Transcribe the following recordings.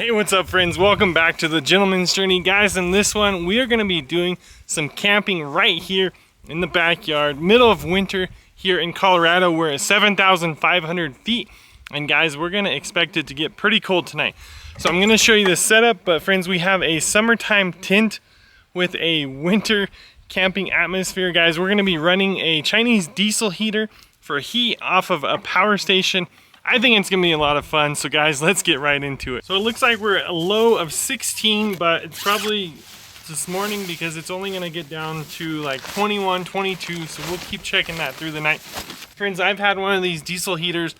Hey, what's up friends? Welcome back to the Gentleman's Journey. Guys, in this one we are going to be doing some camping right here in the backyard, middle of winter here in Colorado. We're at 7,500 feet, and guys, we're going to expect it to get pretty cold tonight. So I'm going to show you the setup, but friends, we have a summertime tent with a winter camping atmosphere. Guys, we're going to be running a Chinese diesel heater for heat off of a power station. I think it's gonna be a lot of fun, so guys, let's get right into it. So it looks like we're at a low of 16, but it's probably this morning because it's only gonna get down to like 21, 22, so we'll keep checking that through the night. Friends, I've had one of these diesel heaters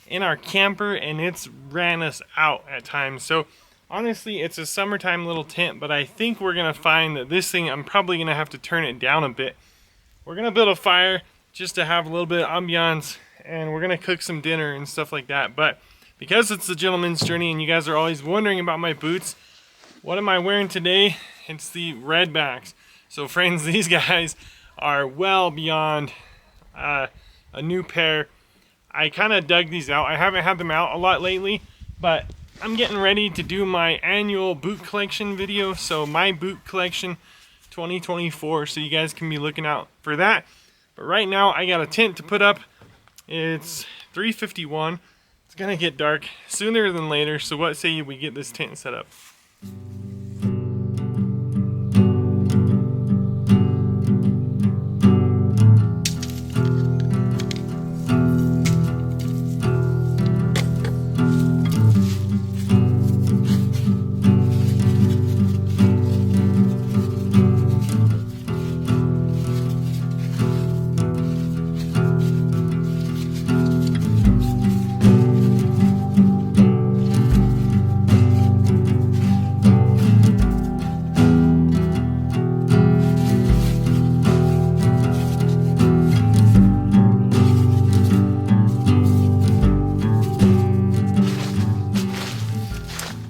in our camper and it's ran us out at times. So honestly, it's a summertime little tent, but I think we're gonna find that this thing, I'm probably gonna have to turn it down a bit. We're gonna build a fire just to have a little bit of ambiance, and we're gonna cook some dinner and stuff like that. But because it's the Gentleman's Journey and you guys are always wondering about my boots, what am I wearing today? It's the Redbacks. So friends, these guys are well beyond a new pair. I kind of dug these out. I haven't had them out a lot lately, but I'm getting ready to do my annual boot collection video. So my boot collection 2024, so you guys can be looking out for that. But right now I got a tent to put up. It's 3:51. It's gonna get dark sooner than later, so what say we get this tent set up?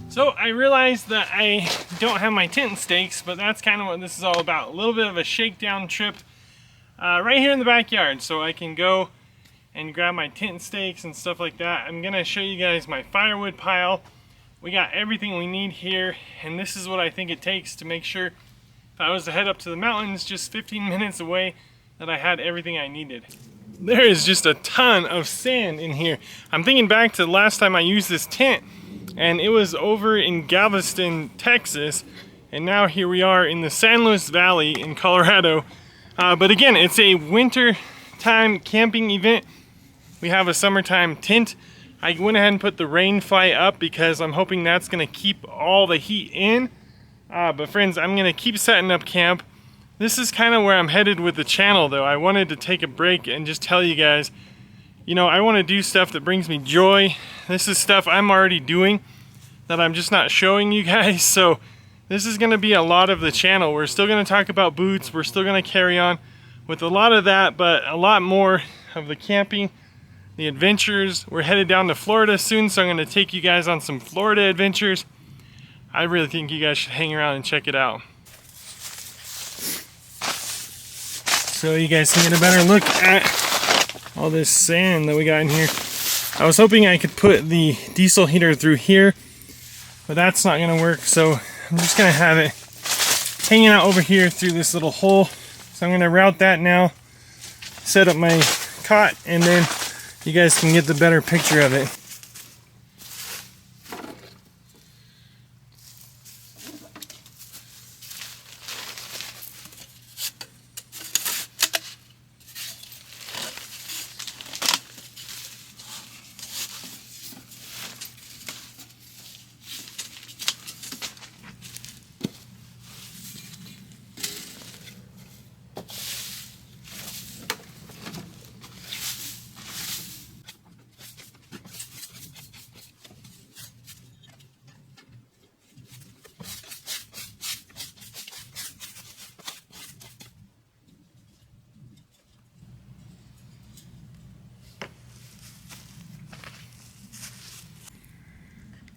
So I realized that I don't have my tent stakes, but that's kind of what this is all about. A little bit of a shakedown trip right here in the backyard, so I can go and grab my tent stakes and stuff like that. I'm gonna show you guys my firewood pile. We got everything we need here, and this is what I think it takes to make sure if I was to head up to the mountains just 15 minutes away that I had everything I needed. There is just a ton of sand in here. I'm thinking back to the last time I used this tent, and it was over in Galveston, Texas, and now here we are in the San Luis Valley in Colorado. But again, it's a winter time camping event. We have a summertime tent. I went ahead and put the rain fly up because I'm hoping that's gonna keep all the heat in. But friends, I'm gonna keep setting up camp. This is kind of where I'm headed with the channel though. I wanted to take a break and just tell you guys, you know, I want to do stuff that brings me joy. This is stuff I'm already doing that I'm just not showing you guys. So this is going to be a lot of the channel. We're still going to talk about boots. We're still going to carry on with a lot of that, but a lot more of the camping, the adventures. We're headed down to Florida soon, so I'm going to take you guys on some Florida adventures. I really think you guys should hang around and check it out. So you guys can get a better look at all this sand that we got in here. I was hoping I could put the diesel heater through here, but that's not gonna work, so I'm just gonna have it hanging out over here through this little hole. So I'm gonna route that now, set up my cot, and then you guys can get the better picture of it.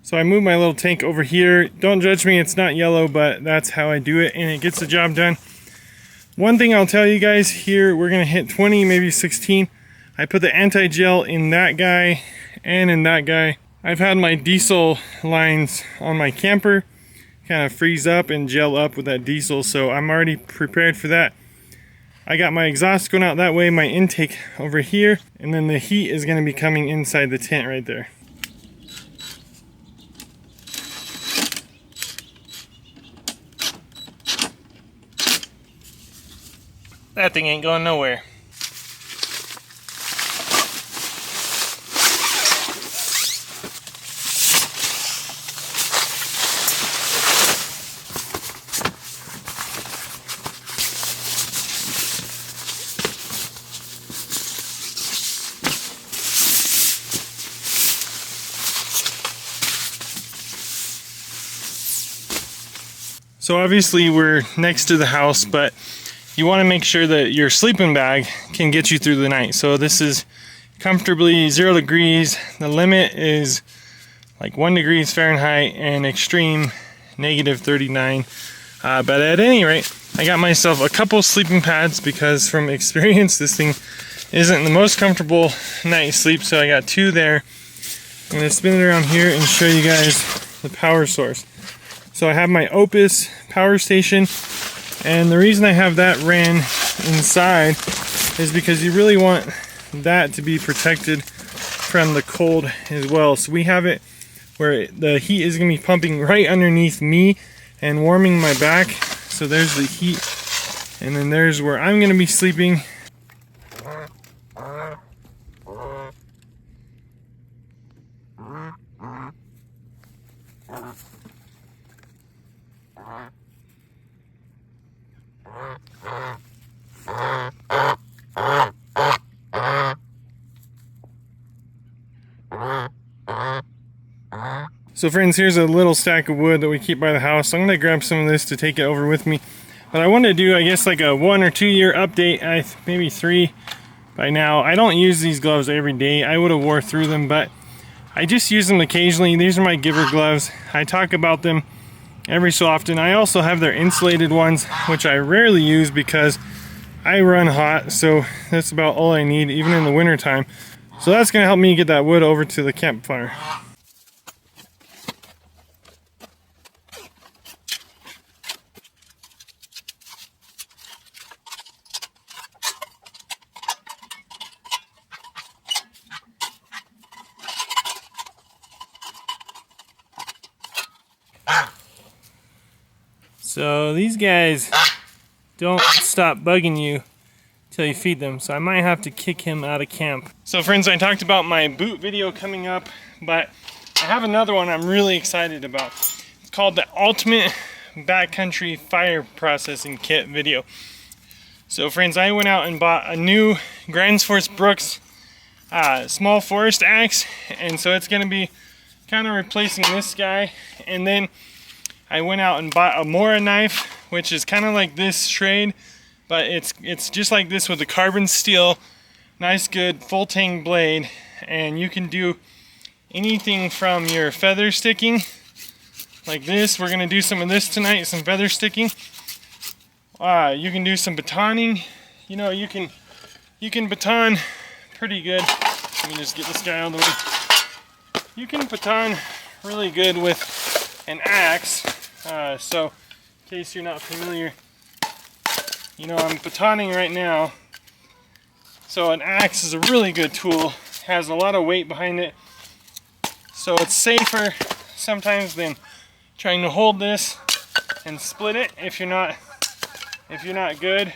So I moved my little tank over here. Don't judge me, it's not yellow, but that's how I do it, and it gets the job done. One thing I'll tell you guys here, we're gonna hit 20, maybe 16. I put the anti-gel in that guy and in that guy. I've had my diesel lines on my camper kind of freeze up and gel up with that diesel, so I'm already prepared for that. I got my exhaust going out that way, my intake over here, and then the heat is going to be coming inside the tent right there. That thing ain't going nowhere. So obviously we're next to the house, but you want to make sure that your sleeping bag can get you through the night. So this is comfortably 0 degrees. The limit is like 1 degrees Fahrenheit and extreme -39. But at any rate, I got myself a couple sleeping pads because from experience this thing isn't the most comfortable night's sleep. So I got 2 there. I'm going to spin it around here and show you guys the power source. So I have my Opus power station, and the reason I have that ran inside is because you really want that to be protected from the cold as well. So we have it where the heat is going to be pumping right underneath me and warming my back. So there's the heat, and then there's where I'm going to be sleeping. So friends, here's a little stack of wood that we keep by the house. I'm gonna grab some of this to take it over with me. But I wanted to do, I guess, like a 1 or 2 year update, maybe 3 by now. I don't use these gloves every day. I would have wore through them, but I just use them occasionally. These are my Giver gloves. I talk about them every so often. I also have their insulated ones, which I rarely use because I run hot, so that's about all I need, even in the winter time. So that's gonna help me get that wood over to the campfire. So these guys don't stop bugging you till you feed them, so I might have to kick him out of camp. So friends, I talked about my boot video coming up, but I have another one I'm really excited about. It's called the Ultimate Backcountry Fire Processing Kit video. So friends, I went out and bought a new Grandsforce Brooks small forest axe, and so it's going to be kind of replacing this guy. And then I went out and bought a Mora knife, which is kind of like this Schrade, but it's just like this with a carbon steel, nice good full tang blade, and you can do anything from your feather sticking, like this. We're gonna do some of this tonight, some feather sticking. You can do some batoning. You know, you can baton pretty good. Let me just get this guy out of the way. You can baton really good with an axe. So, in case you're not familiar, you know, I'm batoning right now. So an axe is a really good tool. It has a lot of weight behind it. So it's safer sometimes than trying to hold this and split it if you're not good.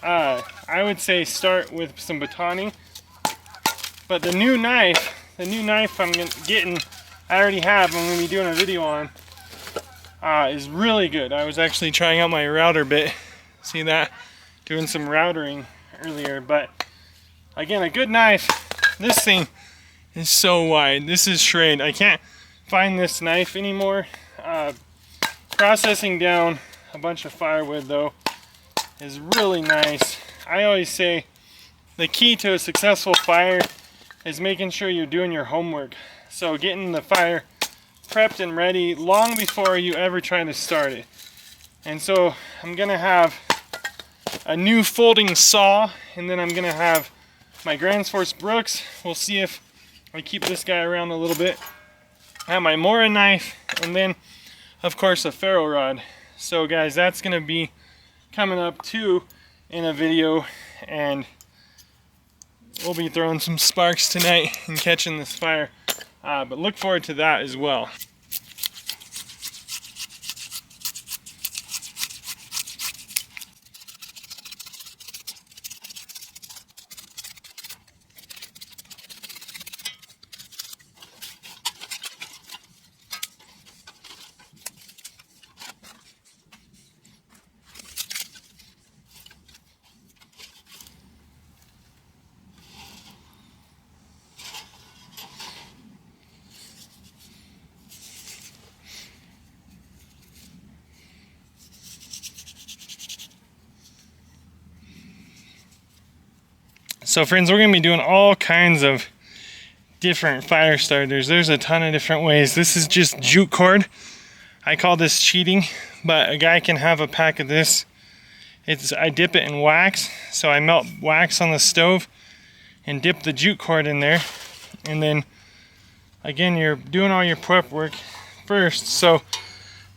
I would say start with some batoning. But the new knife I'm getting, I already have, I'm going to be doing a video on, is really good. I was actually trying out my router bit. See that? Doing some routering earlier. But again, a good knife. This thing is so wide. This is Schrade. I can't find this knife anymore. Processing down a bunch of firewood though is really nice. I always say the key to a successful fire is making sure you're doing your homework. So getting the fire prepped and ready long before you ever try to start it. And so I'm gonna have a new folding saw, and then I'm gonna have my Grandsforce Brooks. We'll see if I keep this guy around a little bit. I have my Mora knife, and then of course a ferro rod. So guys, that's gonna be coming up too in a video, and we'll be throwing some sparks tonight and catching this fire. But look forward to that as well. So friends, we're going to be doing all kinds of different fire starters. There's a ton of different ways. This is just jute cord. I call this cheating, but a guy can have a pack of this. I dip it in wax, so I melt wax on the stove and dip the jute cord in there. And then again, you're doing all your prep work first. So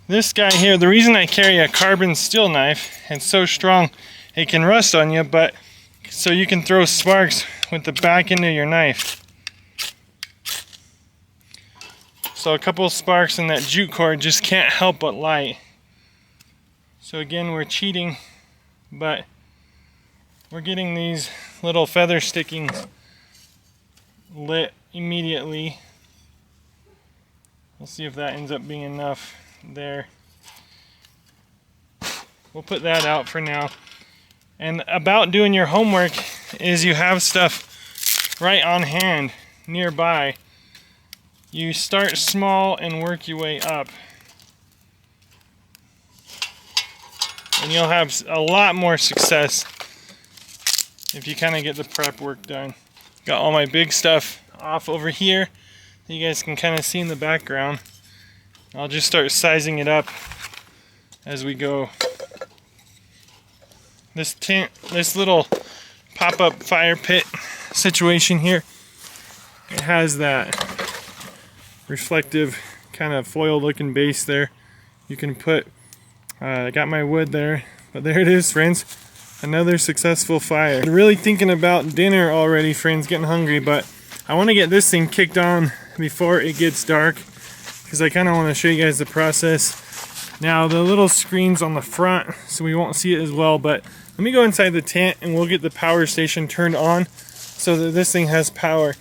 this guy here, the reason I carry a carbon steel knife, it's so strong it can rust on you, but so you can throw sparks with the back end of your knife. So a couple of sparks in that jute cord just can't help but light. So again, we're cheating, but we're getting these little feather stickings lit immediately. We'll see if that ends up being enough there. We'll put that out for now. And about doing your homework is you have stuff right on hand, nearby. You start small and work your way up. And you'll have a lot more success if you kind of get the prep work done. Got all my big stuff off over here that you guys can kind of see in the background. I'll just start sizing it up as we go. This tent, this little pop-up fire pit situation here, it has that reflective kind of foil looking base there. You can put, I got my wood there, but there it is, friends. Another successful fire. I'm really thinking about dinner already, friends, getting hungry, but I want to get this thing kicked on before it gets dark, because I kind of want to show you guys the process. Now the little screen's on the front, so we won't see it as well, but let me go inside the tent and we'll get the power station turned on so that this thing has power.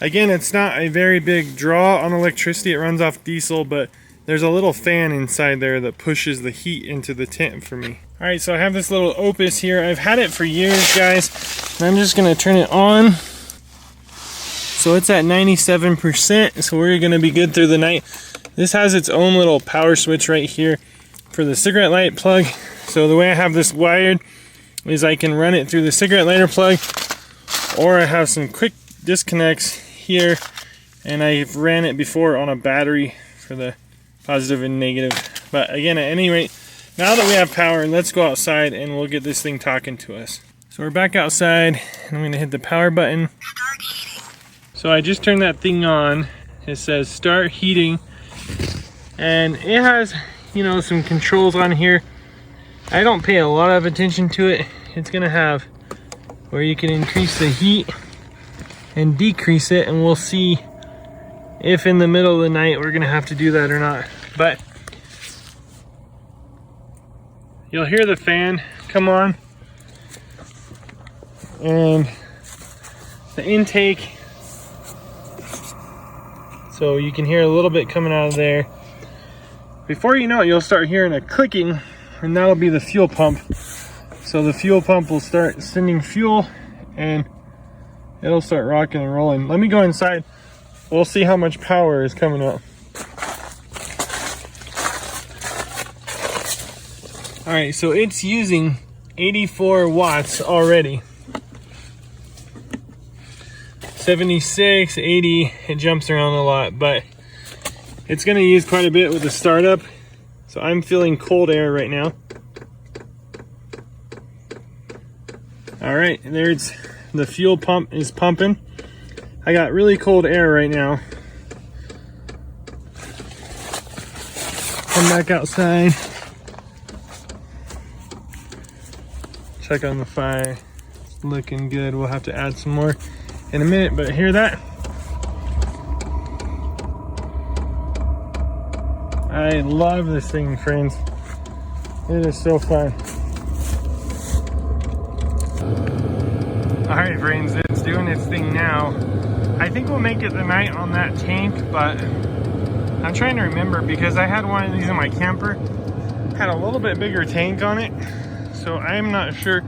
Again, it's not a very big draw on electricity, it runs off diesel, but there's a little fan inside there that pushes the heat into the tent for me. Alright, so I have this little Opus here. I've had it for years, guys, and I'm just going to turn it on. So it's at 97%, so we're going to be good through the night. This has its own little power switch right here for the cigarette light plug. So the way I have this wired is I can run it through the cigarette lighter plug, or I have some quick disconnects here, and I've ran it before on a battery for the positive and negative. But again, at any rate, now that we have power, let's go outside and we'll get this thing talking to us. So we're back outside, and I'm going to hit the power button. So I just turned that thing on. It says start heating, and it has, you know, some controls on here. I don't pay a lot of attention to it. It's gonna have where you can increase the heat and decrease it, and we'll see if in the middle of the night we're gonna have to do that or not. But you'll hear the fan come on, and the intake, so you can hear a little bit coming out of there. Before you know it, you'll start hearing a clicking, and that'll be the fuel pump. So the fuel pump will start sending fuel, and it'll start rocking and rolling. Let me go inside. We'll see how much power is coming up. All right, so it's using 84 watts already. 76, 80, it jumps around a lot, but it's gonna use quite a bit with the startup. So I'm feeling cold air right now. All right, there's the fuel pump is pumping. I got really cold air right now. Come back outside. Check on the fire. It's looking good. We'll have to add some more in a minute, but hear that? I love this thing, friends. It is so fun. All right, friends, it's doing its thing now. I think we'll make it the night on that tank, but I'm trying to remember because I had one of these in my camper. Had a little bit bigger tank on it, so I'm not sure,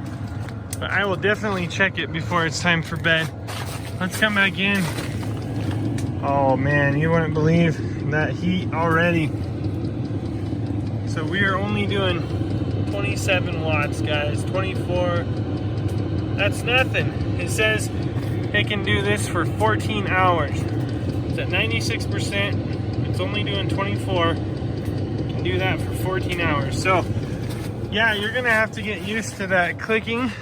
but I will definitely check it before it's time for bed. Let's come back in. Oh man, you wouldn't believe that heat already. So we are only doing 27 watts, guys. 24, that's nothing. It says it can do this for 14 hours. It's at 96%. It's only doing 24. It can do that for 14 hours. So yeah, you're gonna have to get used to that clicking.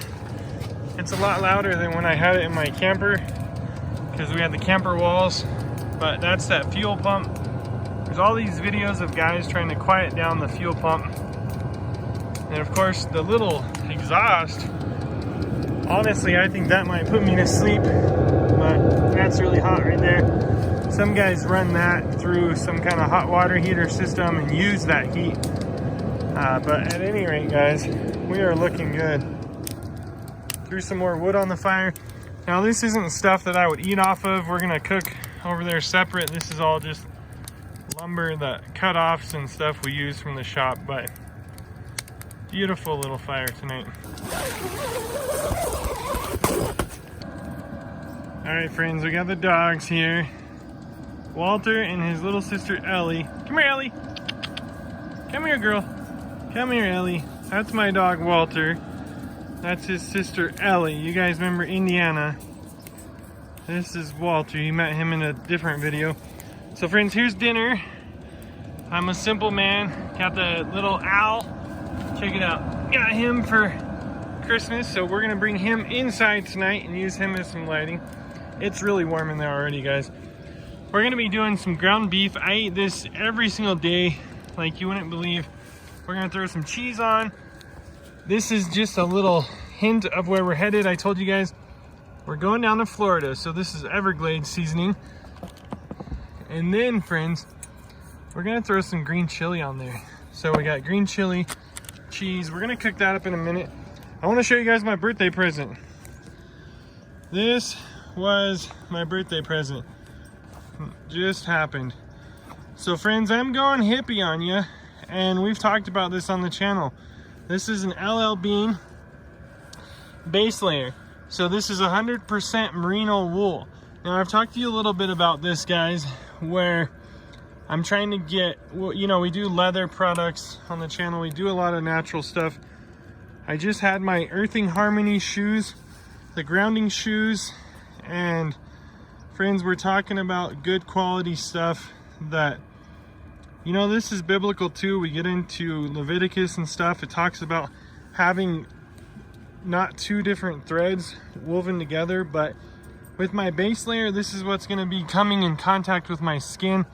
It's a lot louder than when I had it in my camper because we had the camper walls, but that's that fuel pump. There's all these videos of guys trying to quiet down the fuel pump. And of course, the little exhaust, honestly, I think that might put me to sleep, but that's really hot right there. Some guys run that through some kind of hot water heater system and use that heat. But at any rate, guys, we are looking good. Threw some more wood on the fire. Now, this isn't stuff that I would eat off of. We're gonna cook over there separate. This is all just lumber, the cut-offs and stuff we use from the shop, but beautiful little fire tonight. All right, friends, we got the dogs here. Walter and his little sister Ellie. Come here, Ellie. Come here, girl. Come here, Ellie. That's my dog, Walter. That's his sister Ellie. You guys remember Indiana. This is Walter. You met him in a different video. So friends, here's dinner. I'm a simple man. Got the little owl. Check it out. Got him for Christmas, so we're gonna bring him inside tonight and use him as some lighting. It's really warm in there already, guys. We're gonna be doing some ground beef. I eat this every single day, like you wouldn't believe. We're gonna throw some cheese on. This is just a little hint of where we're headed. I told you guys, we're going down to Florida, so this is Everglades seasoning. And then, friends, we're gonna throw some green chili on there. So we got green chili, cheese. We're gonna cook that up in a minute. I wanna show you guys my birthday present. This was my birthday present. Just happened. So friends, I'm going hippie on you, and we've talked about this on the channel. This is an LL Bean base layer. So this is 100% merino wool. Now I've talked to you a little bit about this, guys, where I'm trying to get, you know, we do leather products on the channel. We do a lot of natural stuff. I just had my Earthing Harmony shoes, the grounding shoes, and friends, we're talking about good quality stuff that, you know, this is biblical too. We get into Leviticus and stuff. It talks about having not two different threads woven together, but with my base layer, this is what's going to be coming in contact with my skin.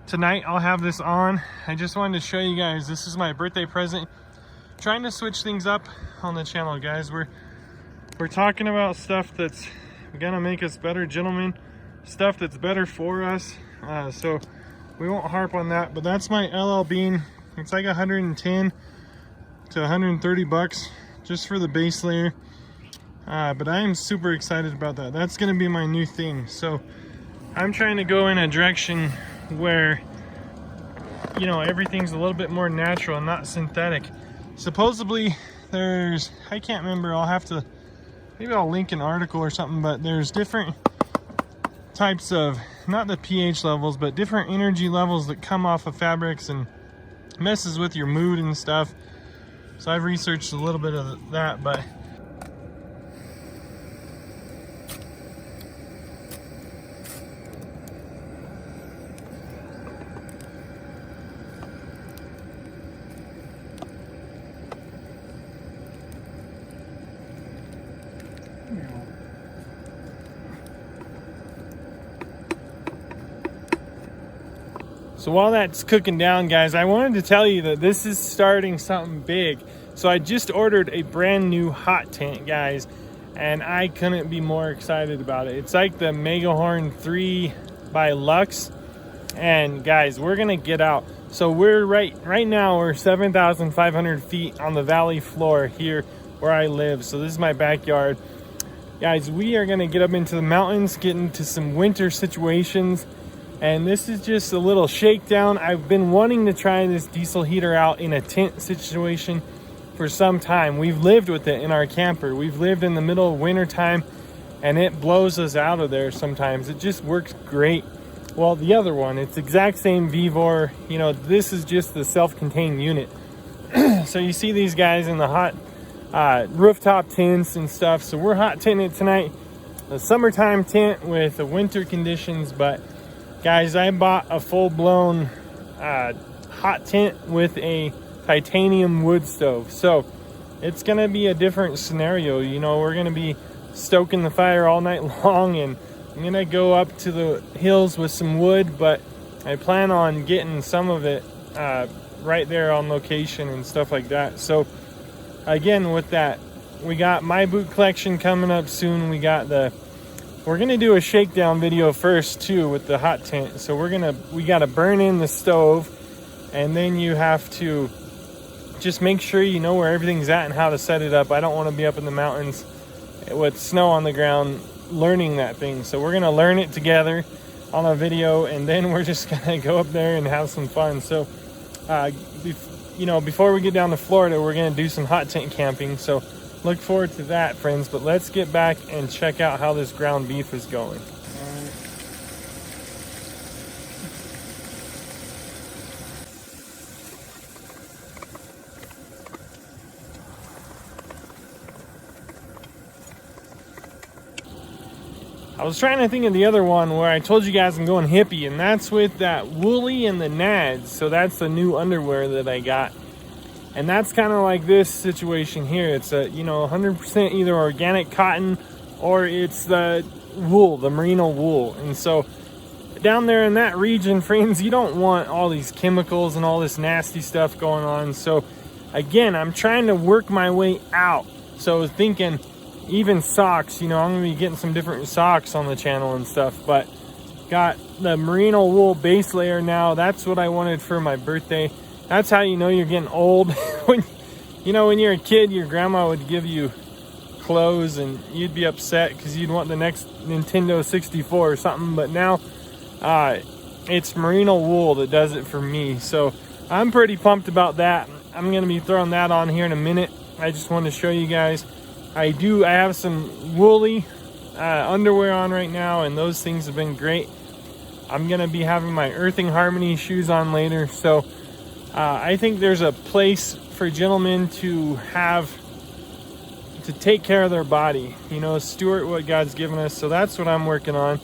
Tonight I'll have this on. I just wanted to show you guys, this is my birthday present. Trying to switch things up on the channel, guys. We're talking about stuff that's gonna make us better gentlemen, stuff that's better for us, so we won't harp on that. But that's my LL Bean. It's like 110 to 130 bucks just for the base layer, but I am super excited about that. That's gonna be my new thing. So I'm trying to go in a direction where, you know, everything's a little bit more natural and not synthetic. Supposedly there's, I can't remember, I'll have to, maybe I'll link an article or something, but there's different types of, not the pH levels, but different energy levels that come off of fabrics and messes with your mood and stuff. So I've researched a little bit of that, but So while that's cooking down, guys, I wanted to tell you that this is starting something big. So I just ordered a brand new hot tent, guys, and I couldn't be more excited about it. It's like the Megahorn 3 by Lux, and guys, we're gonna get out. So we're right now we're 7,500 feet on the valley floor here where I live. So this is my backyard, guys. We are gonna get up into the mountains, get into some winter situations. And this is just a little shakedown. I've been wanting to try this diesel heater out in a tent situation for some time. We've lived with it in our camper. We've lived in the middle of winter time, and it blows us out of there sometimes. It just works great. Well, the other one, it's exact same Vevor. You know, this is just the self-contained unit. So you see these guys in the hot rooftop tents and stuff. So we're hot tenting it tonight. A summertime tent with the winter conditions, but guys, I bought a full-blown hot tent with a titanium wood stove. So it's gonna be a different scenario. You know, we're gonna be stoking the fire all night long, and I'm gonna go up to the hills with some wood, but I plan on getting some of it right there on location and stuff like that. So again, with that, we got my boot collection coming up soon. We're gonna do a shakedown video first too with the hot tent. So we gotta burn in the stove, and then you have to just make sure you know where everything's at and how to set it up. I don't want to be up in the mountains with snow on the ground learning that thing. So we're gonna learn it together on a video, and then we're just gonna go up there and have some fun. So you know, before we get down to Florida, we're gonna do some hot tent camping. So look forward to that, friends. But let's get back and check out how this ground beef is going. I was trying to think of the other one where I told you guys I'm going hippie, and that's with that Woolly and the Nads. So that's the new underwear that I got. And that's kind of like this situation here. It's a, you know, 100% either organic cotton or it's the wool, the merino wool. And so down there in that region, friends, you don't want all these chemicals and all this nasty stuff going on. So again, I'm trying to work my way out. So I was thinking even socks, you know, I'm gonna be getting some different socks on the channel and stuff, but got the merino wool base layer now. That's what I wanted for my birthday. That's how you know you're getting old. When you're a kid, your grandma would give you clothes and you'd be upset because you'd want the next Nintendo 64 or something. But now it's merino wool that does it for me. So I'm pretty pumped about that. I'm going to be throwing that on here in a minute. I just wanted to show you guys. I have some woolly underwear on right now, and those things have been great. I'm going to be having my Earthing Harmony shoes on later. So I think there's a place for gentlemen to take care of their body, you know, steward what God's given us. So that's what I'm working on.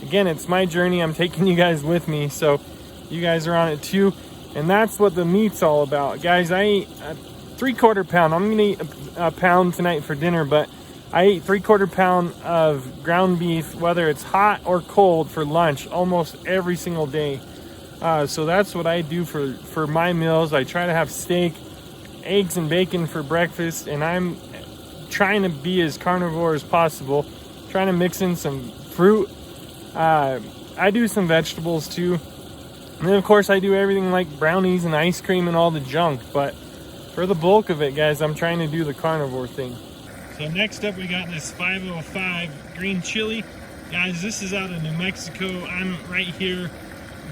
Again, it's my journey. I'm taking you guys with me, so you guys are on it too. And that's what the meat's all about, guys. I ate a 3/4 pound. I'm gonna eat a pound tonight for dinner, but I ate 3/4 pound of ground beef, whether it's hot or cold, for lunch almost every single day. So that's what I do for my meals. I try to have steak, eggs, and bacon for breakfast, and I'm trying to be as carnivore as possible. Trying to mix in some fruit. I do some vegetables too. And then of course I do everything like brownies and ice cream and all the junk. But for the bulk of it, guys, I'm trying to do the carnivore thing. So next up, we got this 505 green chili. Guys, this is out of New Mexico. I'm right here,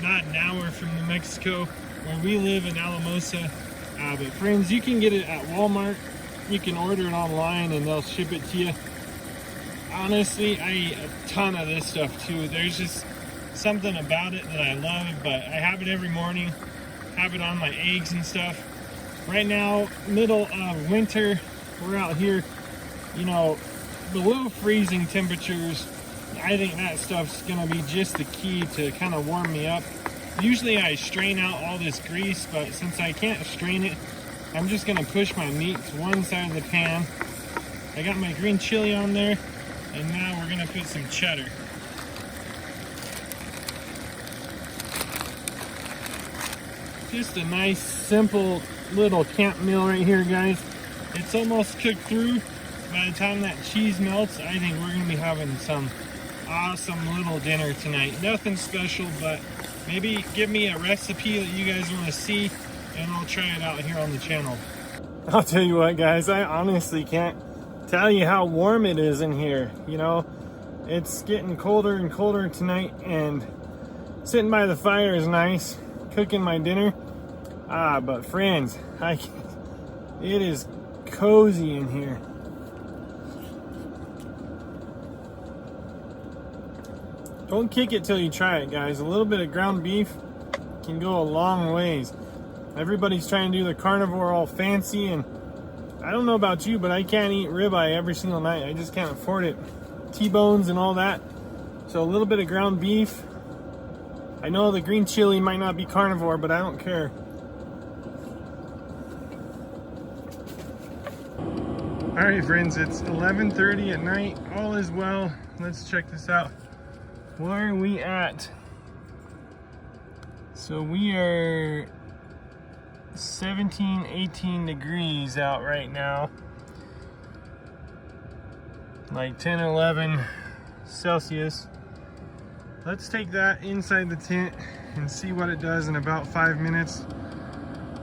not an hour from New Mexico, where we live in Alamosa. But friends, you can get it at Walmart. You can order it online and they'll ship it to you. Honestly, I eat a ton of this stuff too. There's just something about it that I love, but I have it every morning. Have it on my eggs and stuff. Right now, middle of winter, we're out here, you know, below freezing temperatures. I think that stuff's gonna be just the key to kind of warm me up. Usually I strain out all this grease, but since I can't strain it, I'm just gonna push my meat to one side of the pan. I got my green chili on there, and now we're gonna put some cheddar. Just a nice, simple little camp meal right here, guys. It's almost cooked through. By the time that cheese melts, I think we're gonna be having some awesome little dinner tonight. Nothing special, but maybe give me a recipe that you guys want to see and I'll try it out here on the channel. I'll tell you what, guys, I honestly can't tell you how warm it is in here. You know, it's getting colder and colder tonight, and sitting by the fire is nice, cooking my dinner. But friends, it is cozy in here. Don't kick it till you try it, guys. A little bit of ground beef can go a long ways. Everybody's trying to do the carnivore all fancy, and I don't know about you, but I can't eat ribeye every single night. I just can't afford it. T-bones and all that. So a little bit of ground beef. I know the green chili might not be carnivore, but I don't care. All right, friends, it's 11:30 at night. All is well. Let's check this out. Where are we at? So we are 17, 18 degrees out right now. Like 10, 11 Celsius. Let's take that inside the tent and see what it does in about 5 minutes.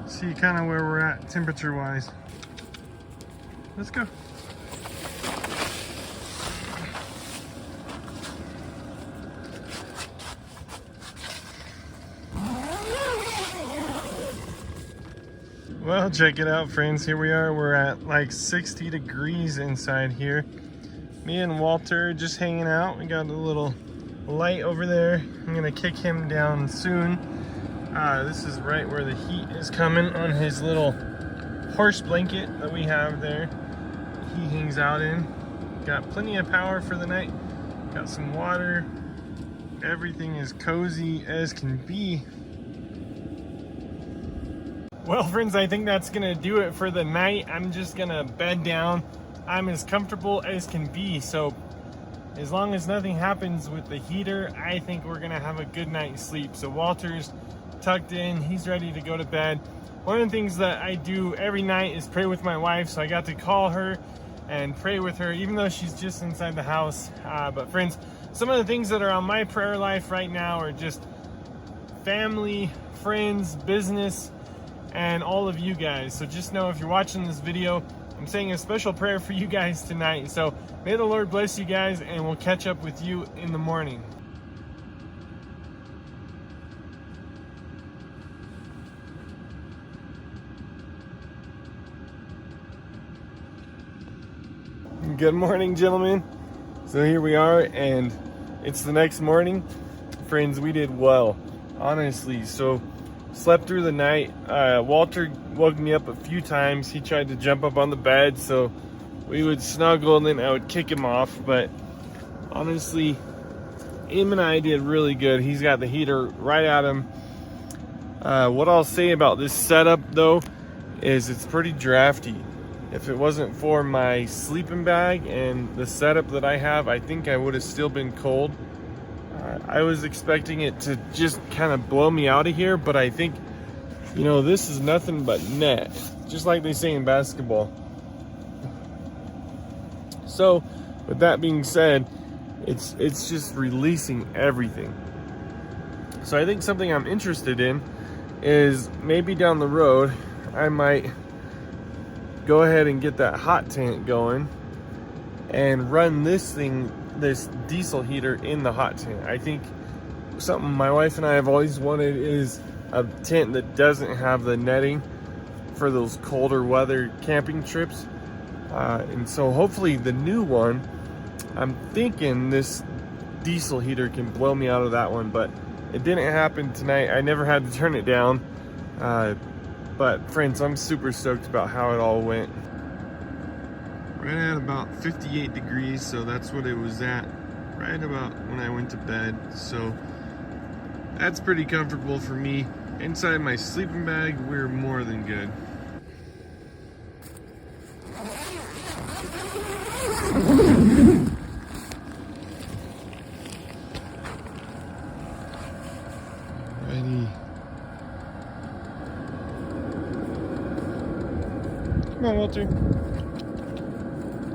See kind of where we're at temperature wise. Let's go. Well, check it out, friends. Here we are. We're at like 60 degrees inside here. Me and Walter just hanging out. We got a little light over there. I'm gonna kick him down soon. This is right where the heat is coming on his little horse blanket that we have there. He hangs out in. Got plenty of power for the night. Got some water. Everything is cozy as can be. Well, friends, I think that's gonna do it for the night. I'm just gonna bed down. I'm as comfortable as can be, so as long as nothing happens with the heater, I think we're gonna have a good night's sleep. So Walter's tucked in, he's ready to go to bed. One of the things that I do every night is pray with my wife, so I got to call her and pray with her, even though she's just inside the house. But friends, some of the things that are on my prayer life right now are just family, friends, business, and all of you guys. So just know if you're watching this video, I'm saying a special prayer for you guys tonight. So may the Lord bless you guys, and we'll catch up with you in the morning. Good morning, gentlemen. So here we are, and it's the next morning. Friends, we did well, honestly. So slept through the night. Walter woke me up a few times. He tried to jump up on the bed, so we would snuggle and then I would kick him off. But honestly, him and I did really good. He's got the heater right at him. What I'll say about this setup though is it's pretty drafty. If it wasn't for my sleeping bag and the setup that I have, I think I would have still been cold. I was expecting it to just kind of blow me out of here, but I think, you know, this is nothing but net, just like they say in basketball. So with that being said, it's just releasing everything. So I think something I'm interested in is maybe down the road I might go ahead and get that hot tent going and run this diesel heater in the hot tent. I think something my wife and I have always wanted is a tent that doesn't have the netting for those colder weather camping trips. And so hopefully the new one, I'm thinking this diesel heater can blow me out of that one, but it didn't happen tonight. I never had to turn it down. But friends, I'm super stoked about how it all went. Right at about 58 degrees, so that's what it was at right about when I went to bed. So that's pretty comfortable for me. Inside my sleeping bag, we're more than good. Alrighty. Come on, Walter.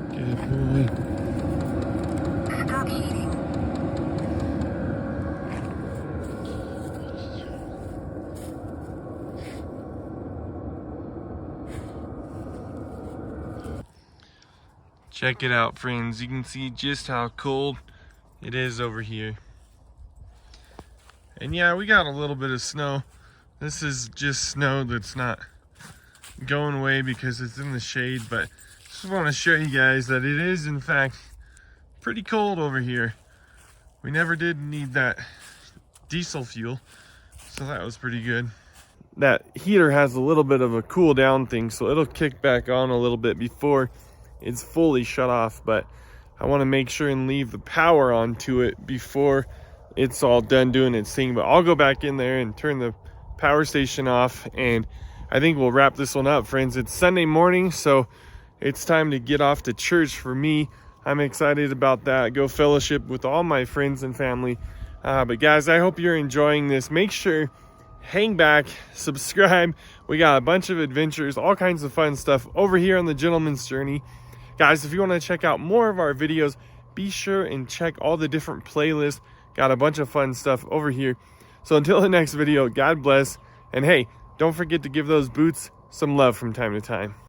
Good boy. Stop eating. Check it out, friends. You can see just how cold it is over here. And yeah, we got a little bit of snow. This is just snow that's not going away because it's in the shade, but just want to show you guys that it is in fact pretty cold over here. We never did need that diesel fuel, so that was pretty good. That heater has a little bit of a cool down thing, so it'll kick back on a little bit before it's fully shut off, but I want to make sure and leave the power on to it before it's all done doing its thing. But I'll go back in there and turn the power station off, and I think we'll wrap this one up, friends. It's Sunday morning, so it's time to get off to church for me. I'm excited about that. Go fellowship with all my friends and family. But guys, I hope you're enjoying this. Make sure, hang back, subscribe. We got a bunch of adventures, all kinds of fun stuff over here on the Gentleman's Journey. Guys, if you want to check out more of our videos, be sure and check all the different playlists. Got a bunch of fun stuff over here. So until the next video, God bless. And hey, don't forget to give those boots some love from time to time.